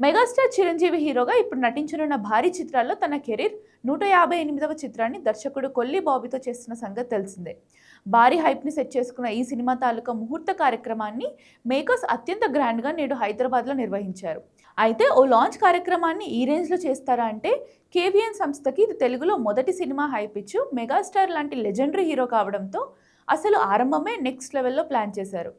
Megastar Chiranjeevi హీరోగా ఇప్పుడు నటించనున్న భారీ చిత్రాల్లో తన కెరీర్ 158వ చిత్రాన్ని దర్శకుడు కొల్లి బాబీతో చేస్తున్న సంగతి తెలిసిందే. భారీ హైప్ని సెట్ చేసుకున్న ఈ సినిమా తాలూకా ముహూర్త కార్యక్రమాన్ని మేకర్స్ అత్యంత గ్రాండ్గా నేడు హైదరాబాద్లో నిర్వహించారు. అయితే ఓ లాంచ్ కార్యక్రమాన్ని ఈ రేంజ్లో చేస్తారా అంటే కేవీఎన్ సంస్థకి ఇది తెలుగులో మొదటి సినిమా హైప్ ఇచ్చు మెగాస్టార్ లాంటి లెజెండరీ హీరో కావడంతో అసలు ఆరంభమే నెక్స్ట్ లెవెల్లో ప్లాన్ చేశారు.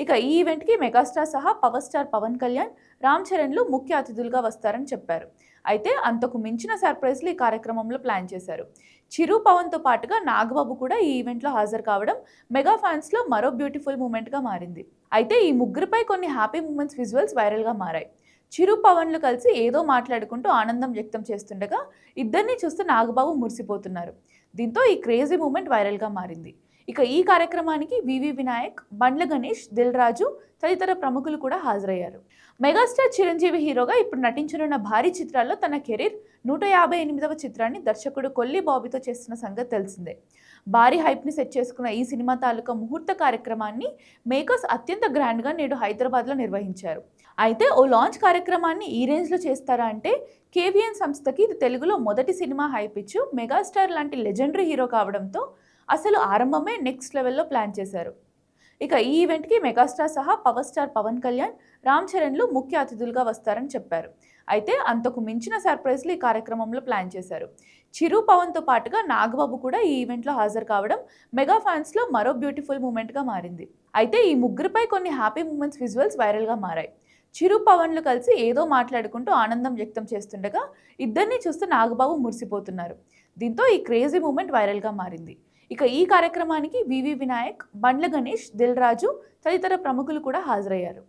ఇక ఈ ఈవెంట్కి మెగాస్టార్ సహా పవర్ స్టార్ పవన్ కళ్యాణ్, రామ్ చరణ్లు ముఖ్య అతిథులుగా వస్తారని చెప్పారు. అయితే అంతకు మించిన సర్ప్రైజ్లు ఈ కార్యక్రమంలో ప్లాన్ చేశారు. చిరు పవన్తో పాటుగా నాగబాబు కూడా ఈ ఈవెంట్లో హాజరు కావడం మెగా ఫ్యాన్స్లో మరో బ్యూటిఫుల్ మూమెంట్గా మారింది. అయితే ఈ ముగ్గురిపై కొన్ని హ్యాపీ మూమెంట్స్ విజువల్స్ వైరల్గా మారాయి. చిరు పవన్లు కలిసి ఏదో మాట్లాడుకుంటూ ఆనందం వ్యక్తం చేస్తుండగా ఇద్దరిని చూస్తూ నాగబాబు మురిసిపోతున్నారు. దీంతో ఈ క్రేజీ మూమెంట్ వైరల్గా మారింది. ఇక ఈ కార్యక్రమానికి వివి వినాయక్, బండ్ల గణేష్, దిల్ రాజు తదితర ప్రముఖులు కూడా హాజరయ్యారు. మెగాస్టార్ చిరంజీవి హీరోగా ఇప్పుడు నటించనున్న భారీ చిత్రాల్లో తన కెరీర్ 158వ చిత్రాన్ని దర్శకుడు కొల్లి బాబీతో చేస్తున్న సంగతి తెలిసిందే. భారీ హైప్ని సెట్ చేసుకున్న ఈ సినిమా తాలూకా ముహూర్త కార్యక్రమాన్ని మేకర్స్ అత్యంత గ్రాండ్గా నేడు హైదరాబాద్లో నిర్వహించారు. అయితే ఓ లాంచ్ కార్యక్రమాన్ని ఈ రేంజ్లో చేస్తారా అంటే కేవీఎన్ సంస్థకి ఇది తెలుగులో మొదటి సినిమా హైప్ ఇచ్చు మెగాస్టార్ లాంటి లెజెండరీ హీరో కావడంతో అసలు ఆరంభమే నెక్స్ట్ లెవెల్లో ప్లాన్ చేశారు. ఇక ఈ ఈవెంట్కి మెగాస్టార్ సహా పవర్ స్టార్ పవన్ కళ్యాణ్, రామ్ చరణ్లు ముఖ్య అతిథులుగా వస్తారని చెప్పారు. అయితే అంతకు మించిన సర్ప్రైజ్లు ఈ కార్యక్రమంలో ప్లాన్ చేశారు. చిరు పవన్తో పాటుగా నాగబాబు కూడా ఈ ఈవెంట్లో హాజరు కావడం మెగా ఫ్యాన్స్లో మరో బ్యూటిఫుల్ మూమెంట్గా మారింది. అయితే ఈ ముగ్గురిపై కొన్ని హ్యాపీ మూమెంట్స్ విజువల్స్ వైరల్గా మారాయి. చిరు పవన్లు కలిసి ఏదో మాట్లాడుకుంటూ ఆనందం వ్యక్తం చేస్తుండగా ఇద్దరిని చూస్తూ నాగబాబు మురిసిపోతున్నారు. దీంతో ఈ క్రేజీ మూమెంట్ వైరల్గా మారింది. ఇక ఈ కార్యక్రమానికి వివి వినాయక్, బండ్ల గణేష్, దిల్ రాజు తదితర ప్రముఖులు కూడా హాజరయ్యారు.